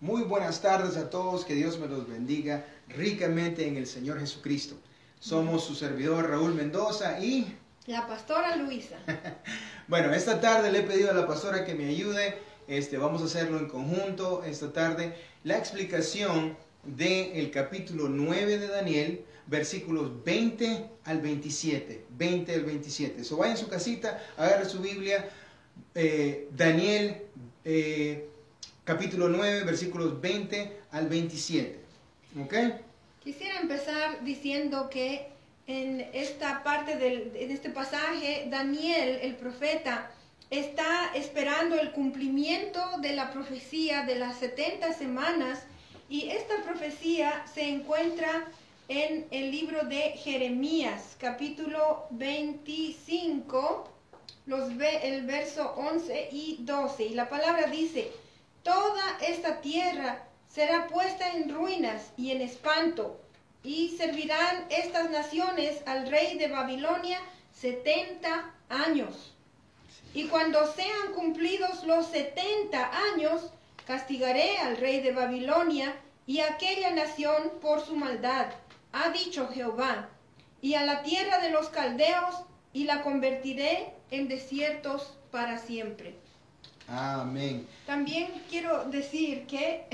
Muy buenas tardes a todos, que Dios me los bendiga ricamente en el Señor Jesucristo. Somos su servidor Raúl Mendoza y la pastora Luisa. Bueno, esta tarde le he pedido a la pastora que me ayude. Vamos a hacerlo en conjunto esta tarde. La explicación del capítulo 9 de Daniel, versículos 20 al 27. 20 al 27. So, vaya en su casita, agarre su Biblia. Daniel, capítulo 9, versículos 20 al 27. ¿Ok? Quisiera empezar diciendo que en esta parte en este pasaje, Daniel, el profeta, está esperando el cumplimiento de la profecía de las 70 semanas, y esta profecía se encuentra en el libro de Jeremías, capítulo 25, el verso 11 y 12, y la palabra dice: toda esta tierra será puesta en ruinas y en espanto, y servirán estas naciones al rey de Babilonia 70 años. Y cuando sean cumplidos los 70 años, castigaré al rey de Babilonia y a aquella nación por su maldad, ha dicho Jehová, y a la tierra de los caldeos, y la convertiré en desiertos para siempre. Amén. También quiero decir que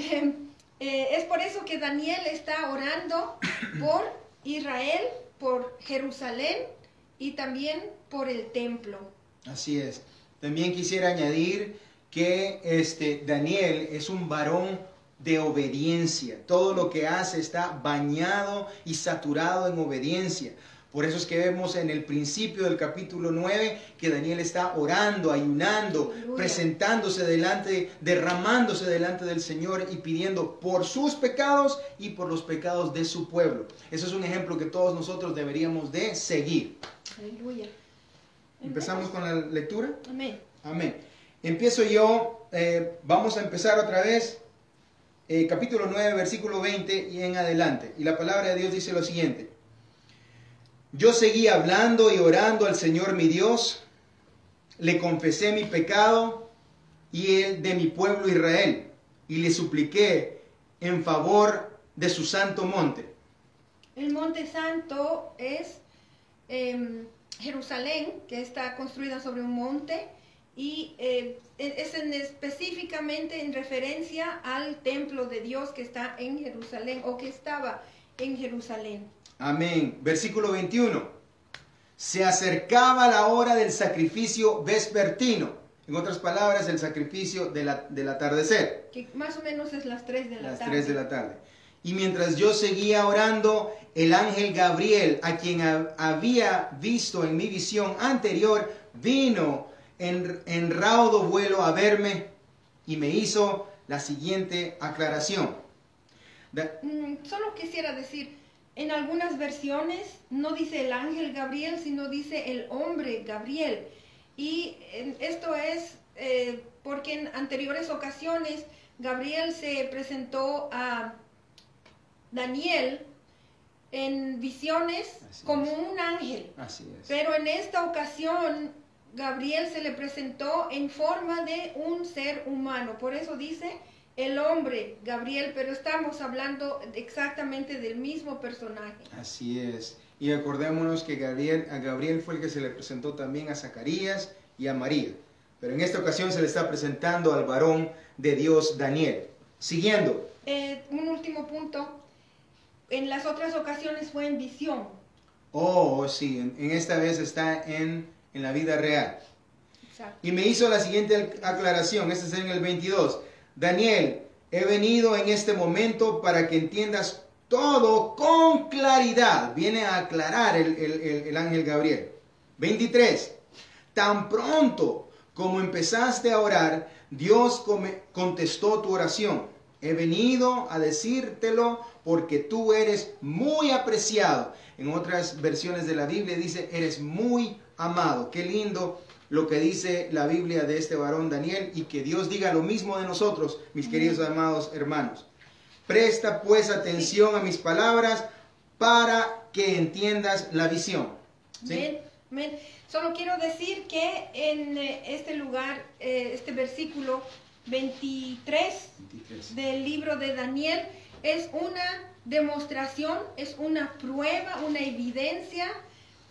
es por eso que Daniel está orando por Israel, por Jerusalén y también por el templo. Así es. También quisiera añadir que Daniel es un varón de obediencia. Todo lo que hace está bañado y saturado en obediencia. Por eso es que vemos en el principio del capítulo 9 que Daniel está orando, ayunando, presentándose derramándose delante del Señor y pidiendo por sus pecados y por los pecados de su pueblo. Eso es un ejemplo que todos nosotros deberíamos de seguir. Aleluya. ¿Empezamos con la lectura? Amén. Amén. Empiezo yo, vamos a empezar otra vez, capítulo 9, versículo 20 y en adelante. Y la palabra de Dios dice lo siguiente: yo seguí hablando y orando al Señor mi Dios, le confesé mi pecado y el de mi pueblo Israel, y le supliqué en favor de su santo monte. El monte santo es Jerusalén, que está construida sobre un monte, y es específicamente en referencia al templo de Dios que está en Jerusalén, o que estaba en Jerusalén. Amén. Versículo 21. Se acercaba la hora del sacrificio vespertino. En otras palabras, el sacrificio del atardecer. Que más o menos es las 3 de la tarde. Las 3 de la tarde. Y mientras yo seguía orando, el ángel Gabriel, a quien había visto en mi visión anterior, vino en raudo vuelo a verme y me hizo la siguiente aclaración. Solo quisiera decir, en algunas versiones no dice el ángel Gabriel, sino dice el hombre Gabriel. Y esto es porque en anteriores ocasiones Gabriel se presentó a Daniel en visiones como un ángel. Así es. Pero en esta ocasión Gabriel se le presentó en forma de un ser humano. Por eso dice el hombre Gabriel, pero estamos hablando exactamente del mismo personaje. Así es. Y acordémonos que a Gabriel fue el que se le presentó también a Zacarías y a María. Pero en esta ocasión se le está presentando al varón de Dios, Daniel. Siguiendo. Un último punto. En las otras ocasiones fue en visión. Oh, sí. En esta vez está en la vida real. Exacto. Y me hizo la siguiente aclaración. Este es en el 22. Daniel, he venido en este momento para que entiendas todo con claridad. Viene a aclarar el ángel Gabriel. 23. Tan pronto como empezaste a orar, Dios contestó tu oración. He venido a decírtelo porque tú eres muy apreciado. En otras versiones de la Biblia dice, eres muy amado. Qué lindo lo que dice la Biblia de este varón Daniel, y que Dios diga lo mismo de nosotros, mis queridos amados hermanos. Presta pues atención a mis palabras para que entiendas la visión. ¿Sí? Amén. Amén. Solo quiero decir que en este lugar, este versículo 23 del libro de Daniel es una demostración, es una prueba, una evidencia,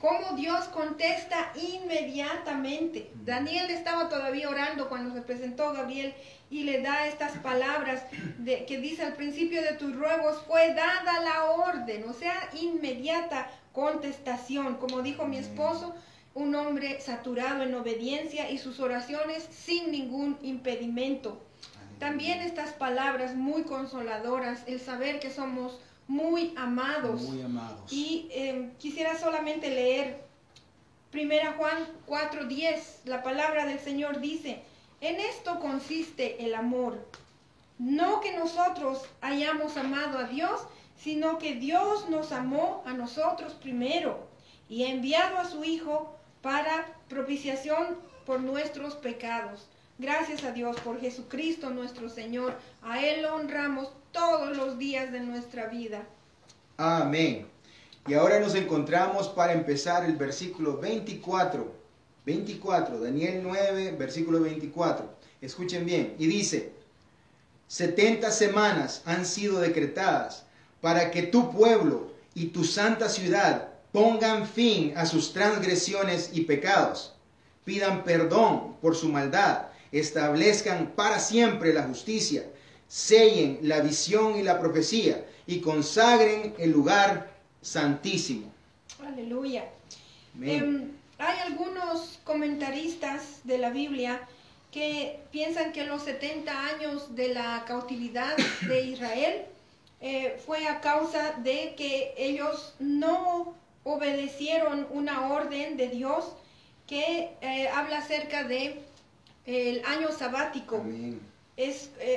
cómo Dios contesta inmediatamente. Daniel estaba todavía orando cuando se presentó Gabriel y le da estas palabras que dice: al principio de tus ruegos fue dada la orden, o sea, inmediata contestación. Como dijo mi esposo, un hombre saturado en obediencia y sus oraciones sin ningún impedimento. También estas palabras muy consoladoras, el saber que somos muy amados. Muy amados. Y quisiera solamente leer 1 Juan 4:10. La palabra del Señor dice: en esto consiste el amor, no que nosotros hayamos amado a Dios, sino que Dios nos amó a nosotros primero y ha enviado a su Hijo para propiciación por nuestros pecados. Gracias a Dios por Jesucristo nuestro Señor. A Él lo honramos todos los días de nuestra vida. Amén. Y ahora nos encontramos para empezar el versículo 24. 24, Daniel 9, versículo 24. Escuchen bien. Y dice: 70 semanas han sido decretadas para que tu pueblo y tu santa ciudad pongan fin a sus transgresiones y pecados, pidan perdón por su maldad, establezcan para siempre la justicia, sellen la visión y la profecía y consagren el lugar santísimo. Aleluya. Amén. Hay algunos comentaristas de la Biblia que piensan que los 70 años de la cautividad de Israel fue a causa de que ellos no obedecieron una orden de Dios que habla acerca de el año sabático. Amén.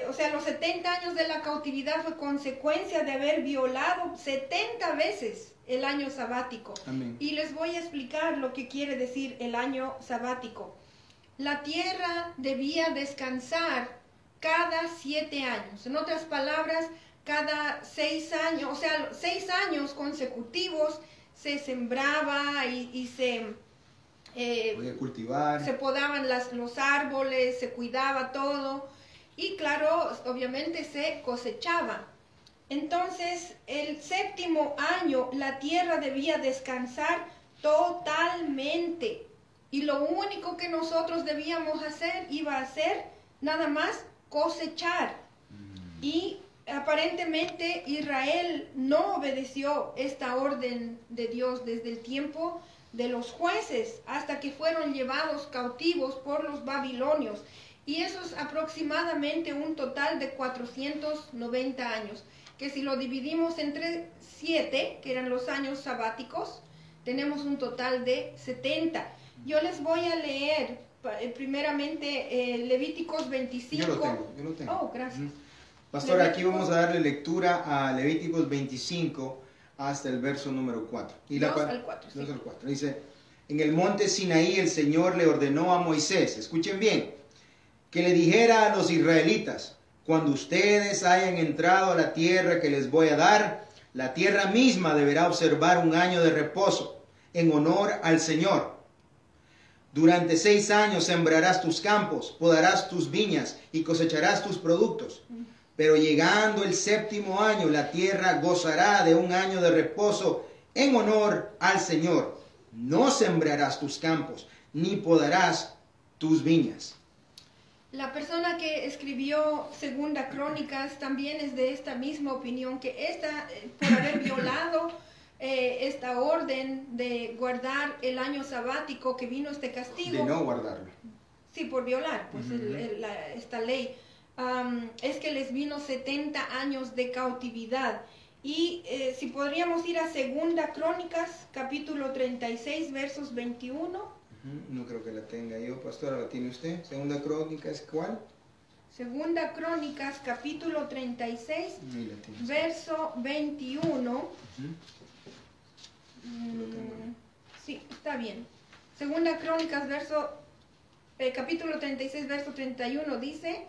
O sea, los 70 años de la cautividad fue consecuencia de haber violado 70 veces el año sabático. Amén. Y les voy a explicar lo que quiere decir el año sabático. La tierra debía descansar cada 7 años. En otras palabras, cada 6 años, o sea, 6 años consecutivos se sembraba y se... Voy a cultivar. Se podaban los árboles, se cuidaba todo y claro, obviamente se cosechaba. Entonces, el 7º año la tierra debía descansar totalmente y lo único que nosotros debíamos hacer iba a ser nada más cosechar. Y aparentemente Israel no obedeció esta orden de Dios desde el tiempo de los jueces hasta que fueron llevados cautivos por los babilonios, y eso es aproximadamente un total de 490 años, que si lo dividimos entre 7, que eran los años sabáticos, tenemos un total de 70. Yo les voy a leer primeramente Levíticos 25. Yo lo tengo. Oh, gracias. Pastor, aquí vamos a darle lectura a Levíticos 25 hasta el verso número 4. Y 2 al 4. 2 al 4. Dice: en el monte Sinaí el Señor le ordenó a Moisés, escuchen bien, que le dijera a los israelitas: cuando ustedes hayan entrado a la tierra que les voy a dar, la tierra misma deberá observar un año de reposo en honor al Señor. Durante 6 años sembrarás tus campos, podarás tus viñas y cosecharás tus productos. Pero llegando el 7º año, la tierra gozará de un año de reposo en honor al Señor. No sembrarás tus campos, ni podarás tus viñas. La persona que escribió Segunda Crónicas también es de esta misma opinión, que por haber violado esta orden de guardar el año sabático, que vino este castigo. De no guardarlo. Sí, por violar pues, esta ley. Es que les vino 70 años de cautividad. Y si podríamos ir a Segunda Crónicas, capítulo 36, versos 21. No creo que la tenga yo, pastora, ¿la tiene usted? Segunda Crónicas, ¿cuál? Segunda Crónicas, capítulo 36, verso 21. Sí, está bien. Segunda Crónicas, capítulo 36, verso 31 dice: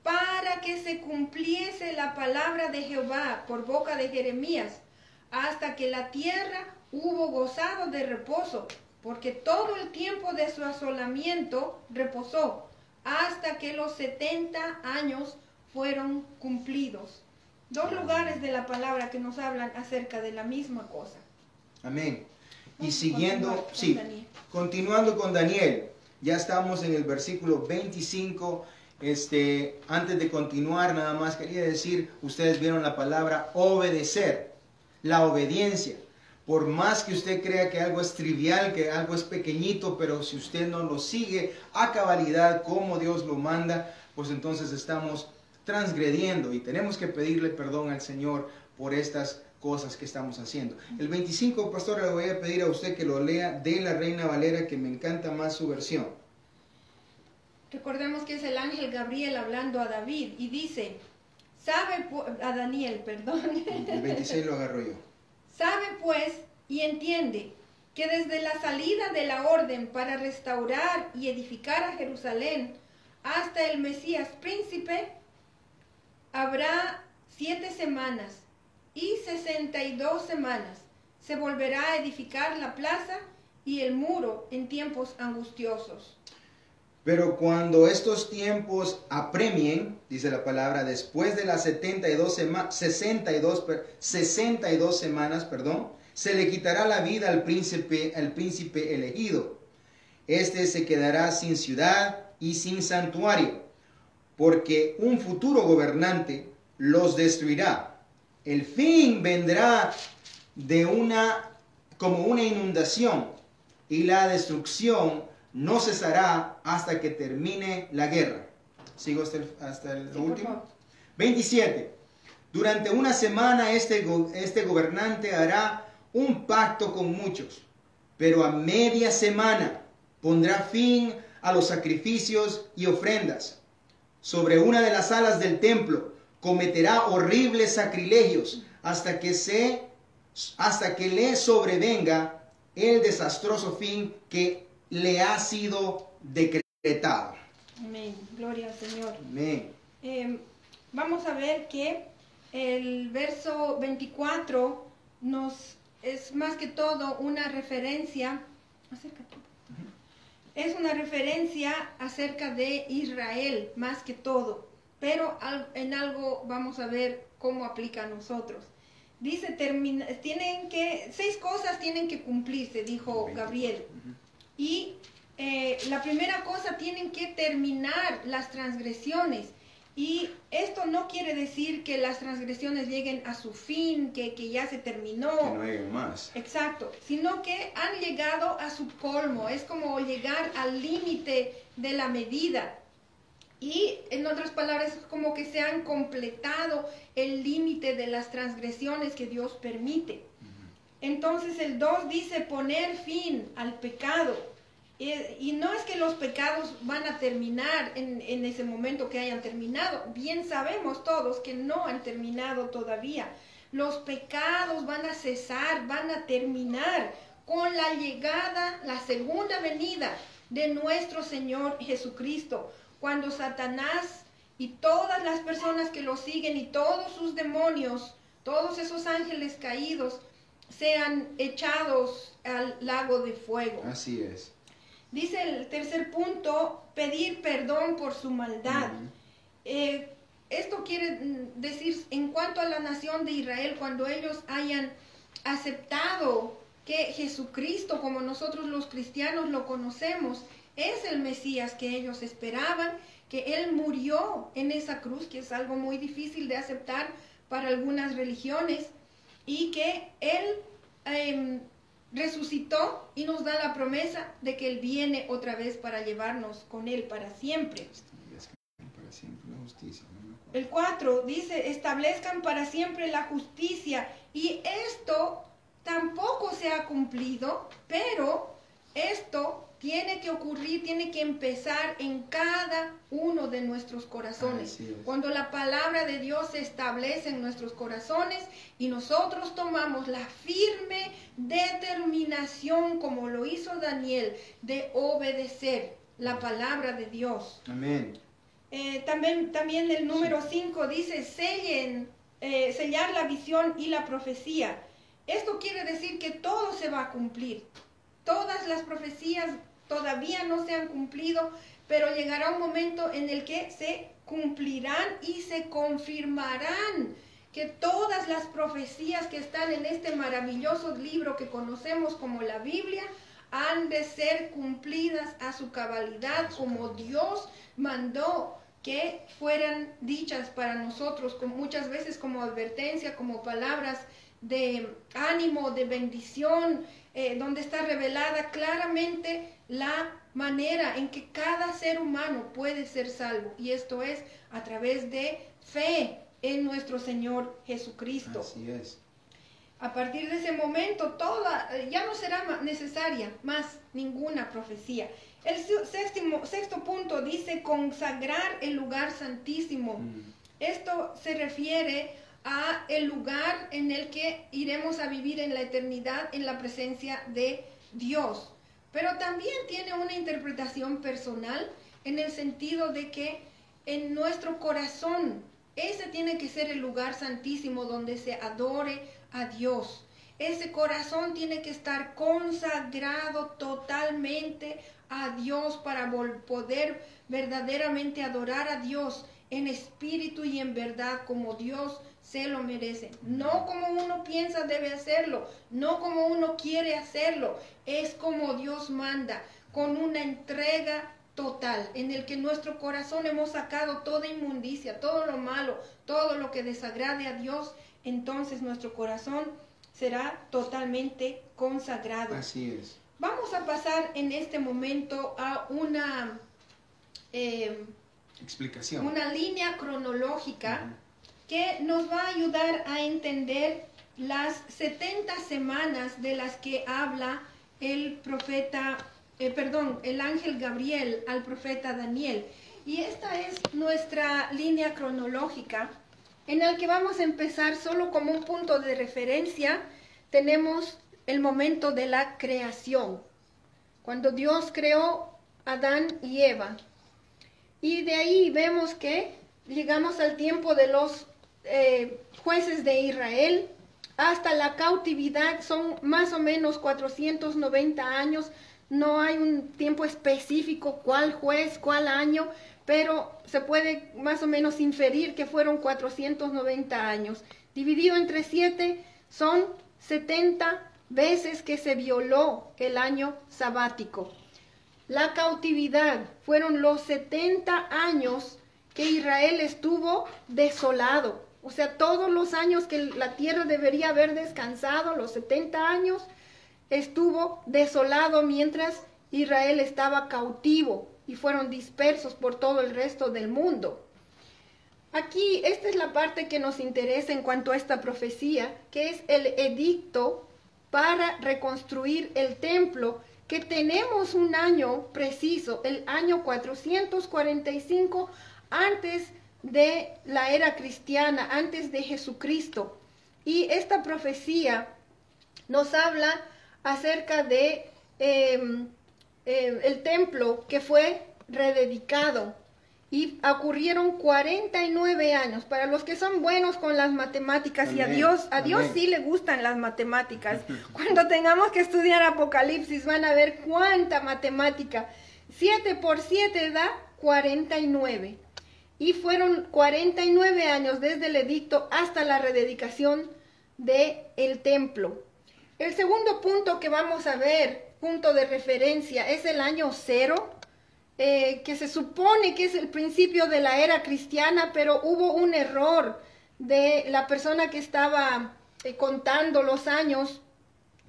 para que se cumpliese la palabra de Jehová por boca de Jeremías, hasta que la tierra hubo gozado de reposo, porque todo el tiempo de su asolamiento reposó, hasta que los 70 años fueron cumplidos. Dos lugares de la palabra que nos hablan acerca de la misma cosa. Amén. Y Vamos a siguiendo, continuar con sí, Daniel. continuando con Daniel, ya estamos en el versículo 25. Antes de continuar, nada más quería decir, ustedes vieron la palabra obedecer, la obediencia. Por más que usted crea que algo es trivial, que algo es pequeñito, pero si usted no lo sigue a cabalidad como Dios lo manda, pues entonces estamos transgrediendo y tenemos que pedirle perdón al Señor por estas cosas que estamos haciendo. El 25, pastor, le voy a pedir a usted que lo lea de la Reina Valera, que me encanta más su versión. Recordemos que es el ángel Gabriel hablando a David y dice, a Daniel, perdón. El 26 lo agarro yo. Sabe pues y entiende que desde la salida de la orden para restaurar y edificar a Jerusalén hasta el Mesías príncipe, habrá 7 semanas y 62 semanas. Se volverá a edificar la plaza y el muro en tiempos angustiosos. Pero cuando estos tiempos apremien, dice la palabra, después de las 62 semanas, se le quitará la vida al príncipe elegido. Este se quedará sin ciudad y sin santuario, porque un futuro gobernante los destruirá. El fin vendrá como una inundación, y la destrucción no cesará hasta que termine la guerra. ¿Sigo hasta el último? 27. Durante una semana este gobernante hará un pacto con muchos, pero a media semana pondrá fin a los sacrificios y ofrendas. Sobre una de las salas del templo cometerá horribles sacrilegios hasta que le sobrevenga el desastroso fin que le ha sido decretado. Amén. Gloria al Señor. Amén. Vamos a ver que el verso 24 es más que todo una referencia. Acércate. Es una referencia acerca de Israel, más que todo. Pero en algo vamos a ver cómo aplica a nosotros. Dice, 6 cosas tienen que cumplirse, dijo Gabriel. Y la primera cosa, tienen que terminar las transgresiones. Y esto no quiere decir que las transgresiones lleguen a su fin, que ya se terminó. Que no lleguen más. Exacto, sino que han llegado a su colmo. Es como llegar al límite de la medida. Y en otras palabras, es como que se han completado el límite de las transgresiones que Dios permite. Entonces el 2 dice poner fin al pecado. Y no es que los pecados van a terminar en ese momento que hayan terminado. Bien sabemos todos que no han terminado todavía. Los pecados van a cesar, van a terminar con la llegada, la segunda venida de nuestro Señor Jesucristo. Cuando Satanás y todas las personas que lo siguen y todos sus demonios, todos esos ángeles caídos, sean echados al lago de fuego. Así es. Dice el tercer punto, pedir perdón por su maldad. Esto quiere decir, en cuanto a la nación de Israel, cuando ellos hayan aceptado que Jesucristo, como nosotros los cristianos lo conocemos, es el Mesías que ellos esperaban, que Él murió en esa cruz, que es algo muy difícil de aceptar para algunas religiones, y que Él resucitó y nos da la promesa de que Él viene otra vez para llevarnos con Él para siempre. Para siempre la justicia. El 4 dice, establezcan para siempre la justicia, y esto tampoco se ha cumplido, pero esto tiene que ocurrir, tiene que empezar en cada uno de nuestros corazones. Cuando la palabra de Dios se establece en nuestros corazones y nosotros tomamos la firme determinación, como lo hizo Daniel, de obedecer la palabra de Dios. Amén. También el número 5 dice, sellar la visión y la profecía. Esto quiere decir que todo se va a cumplir. Todas las profecías todavía no se han cumplido, pero llegará un momento en el que se cumplirán y se confirmarán que todas las profecías que están en este maravilloso libro que conocemos como la Biblia han de ser cumplidas a su cabalidad como Dios mandó que fueran dichas para nosotros, muchas veces como advertencia, como palabras de ánimo, de bendición, donde está revelada claramente la manera en que cada ser humano puede ser salvo. Y esto es a través de fe en nuestro Señor Jesucristo. Así es. A partir de ese momento, ya no será necesaria más ninguna profecía. El sexto punto dice consagrar el lugar santísimo. Esto se refiere a el lugar en el que iremos a vivir en la eternidad en la presencia de Dios. Pero también tiene una interpretación personal en el sentido de que en nuestro corazón ese tiene que ser el lugar santísimo donde se adore a Dios. Ese corazón tiene que estar consagrado totalmente a Dios para poder verdaderamente adorar a Dios en espíritu y en verdad como Dios se lo merece. No como uno piensa debe hacerlo, no como uno quiere hacerlo, es como Dios manda, con una entrega total, en el que nuestro corazón hemos sacado toda inmundicia, todo lo malo, todo lo que desagrade a Dios, entonces nuestro corazón será totalmente consagrado. Así es. Vamos a pasar en este momento a una explicación, una línea cronológica que nos va a ayudar a entender las 70 semanas de las que habla el profeta, el ángel Gabriel al profeta Daniel. Y esta es nuestra línea cronológica en la que vamos a empezar solo como un punto de referencia. Tenemos el momento de la creación, cuando Dios creó a Adán y Eva. Y de ahí vemos que llegamos al tiempo de los jueces de Israel, hasta la cautividad, son más o menos 490 años, no hay un tiempo específico, cuál juez, cuál año, pero se puede más o menos inferir que fueron 490 años. Dividido entre 7, son 70 veces que se violó el año sabático. La cautividad fueron los 70 años que Israel estuvo desolado. O sea, todos los años que la tierra debería haber descansado, los 70 años, estuvo desolado mientras Israel estaba cautivo y fueron dispersos por todo el resto del mundo. Aquí, esta es la parte que nos interesa en cuanto a esta profecía, que es el edicto para reconstruir el templo, que tenemos un año preciso, el año 445 antes de la era cristiana, antes de Jesucristo. Y esta profecía nos habla acerca de el templo que fue rededicado. Y ocurrieron 49 años. Para los que son buenos con las matemáticas, amén, y a Dios sí le gustan las matemáticas. Cuando tengamos que estudiar Apocalipsis van a ver cuánta matemática. 7 por 7 da 49. Y fueron 49 años desde el edicto hasta la rededicación del templo. El segundo punto que vamos a ver, punto de referencia, es el año 0. Que se supone que es el principio de la era cristiana, pero hubo un error de la persona que estaba contando los años.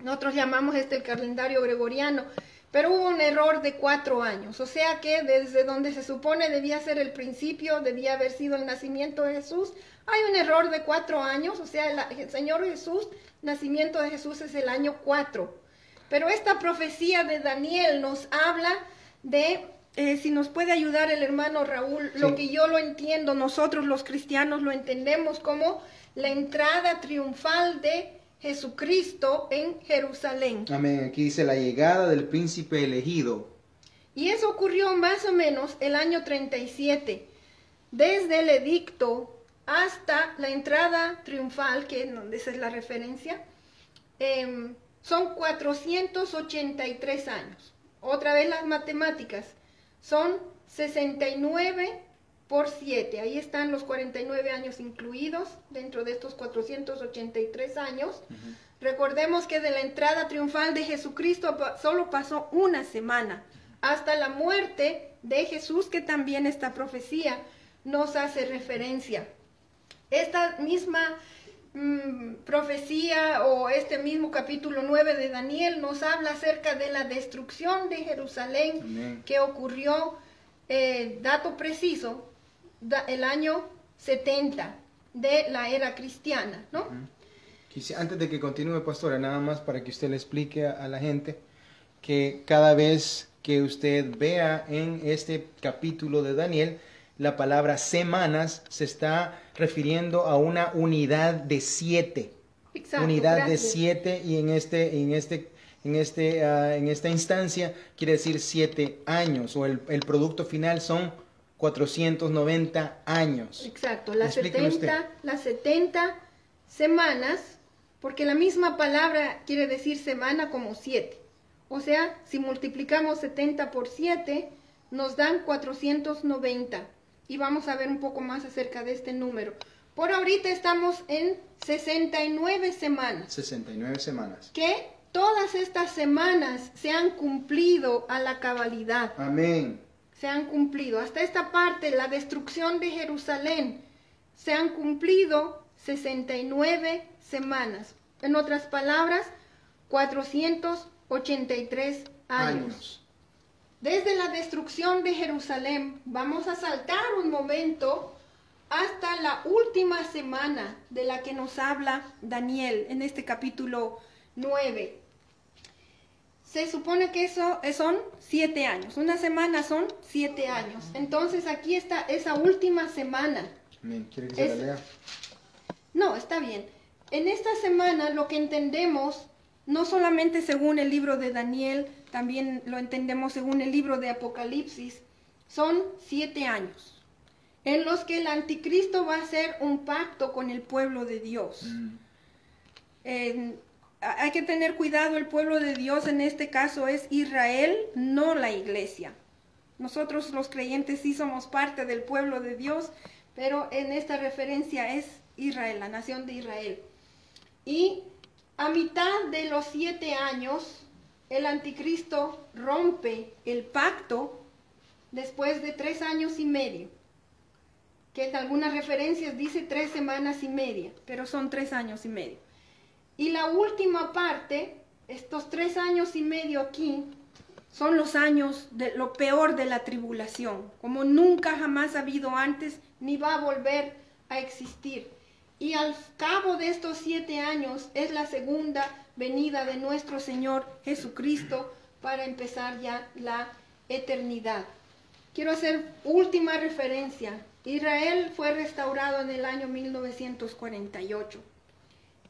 Nosotros llamamos el calendario gregoriano, pero hubo un error de 4 años, o sea que desde donde se supone debía ser el principio, debía haber sido el nacimiento de Jesús, hay un error de 4 años, o sea, el Señor Jesús, nacimiento de Jesús es el año 4. Pero esta profecía de Daniel nos habla de... si nos puede ayudar el hermano Raúl, sí. Lo que yo lo entiendo, nosotros los cristianos lo entendemos como la entrada triunfal de Jesucristo en Jerusalén. Amén. Aquí dice la llegada del príncipe elegido. Y eso ocurrió más o menos el año 37. Desde el edicto hasta la entrada triunfal, que esa es la referencia, son 483 años. Otra vez las matemáticas. Son 69 por 7. Ahí están los 49 años incluidos dentro de estos 483 años. Recordemos que de la entrada triunfal de Jesucristo solo pasó una semana, hasta la muerte de Jesús, que también esta profecía nos hace referencia. Esta misma profecía o este mismo capítulo 9 de Daniel nos habla acerca de la destrucción de Jerusalén. Amén. Que ocurrió, dato preciso, el año 70 de la era cristiana, ¿no? Antes de que continúe, pastora, nada más para que usted le explique a la gente que cada vez que usted vea en este capítulo de Daniel la palabra semanas, se está refiriendo a una unidad de 7. Exacto, unidad gracias. De 7, y en esta instancia quiere decir 7 años, o el producto final son 490 años. Exacto, las 70 semanas, porque la misma palabra quiere decir semana como 7. O sea, si multiplicamos 70 por 7, nos dan 490. Y vamos a ver un poco más acerca de este número. Por ahorita estamos en 69 semanas. 69 semanas. Que todas estas semanas se han cumplido a la cabalidad. Amén. Se han cumplido. Hasta esta parte, la destrucción de Jerusalén, se han cumplido 69 semanas. En otras palabras, 483 años. Desde la destrucción de Jerusalén, vamos a saltar un momento hasta la última semana de la que nos habla Daniel en este capítulo 9. Se supone que eso son 7 años. Una semana son 7 años. Entonces aquí está esa última semana. ¿Quiere que se la lea? No, está bien. En esta semana lo que entendemos, no solamente según el libro de Daniel, también lo entendemos según el libro de Apocalipsis, son 7 años en los que el anticristo va a hacer un pacto con el pueblo de Dios. Hay que tener cuidado, el pueblo de Dios en este caso es Israel, no la iglesia. Nosotros los creyentes sí somos parte del pueblo de Dios, pero en esta referencia es Israel, la nación de Israel. Y a mitad de los 7 años, el anticristo rompe el pacto después de 3 años y medio, que en algunas referencias dice 3 semanas y media, pero son 3 años y medio. Y la última parte, estos 3 años y medio aquí, son los años de lo peor de la tribulación, como nunca jamás ha habido antes, ni va a volver a existir. Y al cabo de estos 7 años es la segunda venida de nuestro Señor Jesucristo para empezar ya la eternidad. Quiero hacer última referencia. Israel fue restaurado en el año 1948.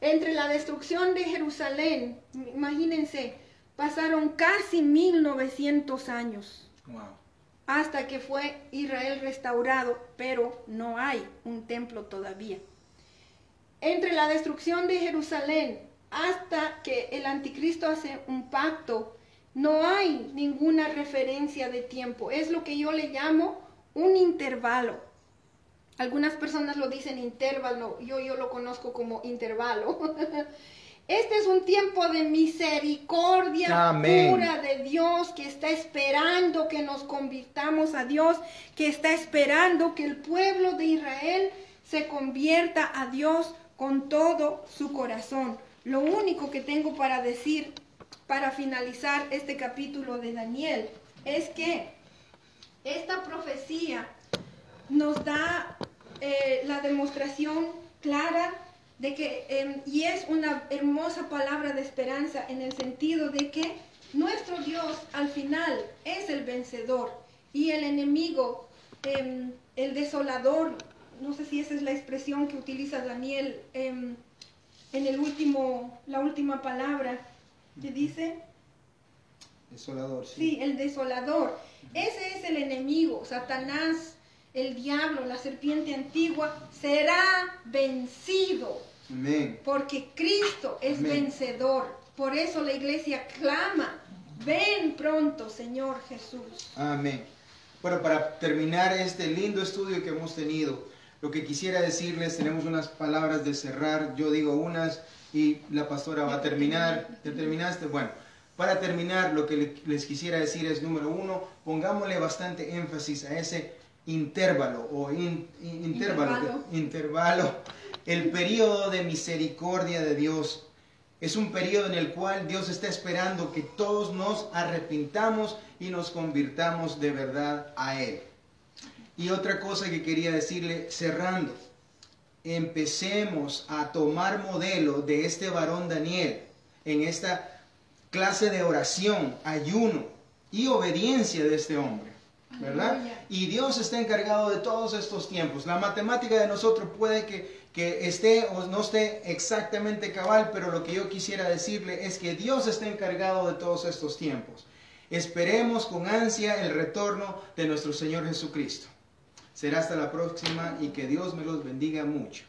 Entre la destrucción de Jerusalén, imagínense, pasaron casi 1900 años. Wow. Hasta que fue Israel restaurado, pero no hay un templo todavía. Entre la destrucción de Jerusalén hasta que el anticristo hace un pacto, no hay ninguna referencia de tiempo. Es lo que yo le llamo un intervalo. Algunas personas lo dicen intervalo, yo lo conozco como intervalo. Este es un tiempo de misericordia pura de Dios, que está esperando que nos convirtamos a Dios, que está esperando que el pueblo de Israel se convierta a Dios con todo su corazón. Lo único que tengo para decir, para finalizar este capítulo de Daniel, es que esta profecía nos da la demostración clara de que, y es una hermosa palabra de esperanza en el sentido de que nuestro Dios al final es el vencedor y el enemigo, el desolador, no sé si esa es la expresión que utiliza Daniel en la última palabra que dice desolador, sí. Sí, el desolador. Ese es el enemigo, Satanás, el diablo, la serpiente antigua, será vencido. Amén. Porque Cristo es vencedor. Por eso la iglesia clama, ven pronto, Señor Jesús. Amén. Bueno, para terminar este lindo estudio que hemos tenido, lo que quisiera decirles, tenemos unas palabras de cerrar, yo digo unas y la pastora va a terminar. ¿Ya terminaste? Bueno, para terminar lo que les quisiera decir es, número uno, pongámosle bastante énfasis a ese intervalo o intervalo, el periodo de misericordia de Dios. Es un periodo en el cual Dios está esperando que todos nos arrepintamos y nos convirtamos de verdad a Él. Y otra cosa que quería decirle cerrando, empecemos a tomar modelo de este varón Daniel en esta clase de oración, ayuno y obediencia de este hombre, ¿verdad? Y Dios está encargado de todos estos tiempos. La matemática de nosotros puede que esté o no esté exactamente cabal, pero lo que yo quisiera decirle es que Dios está encargado de todos estos tiempos. Esperemos con ansia el retorno de nuestro Señor Jesucristo. Será hasta la próxima y que Dios me los bendiga mucho.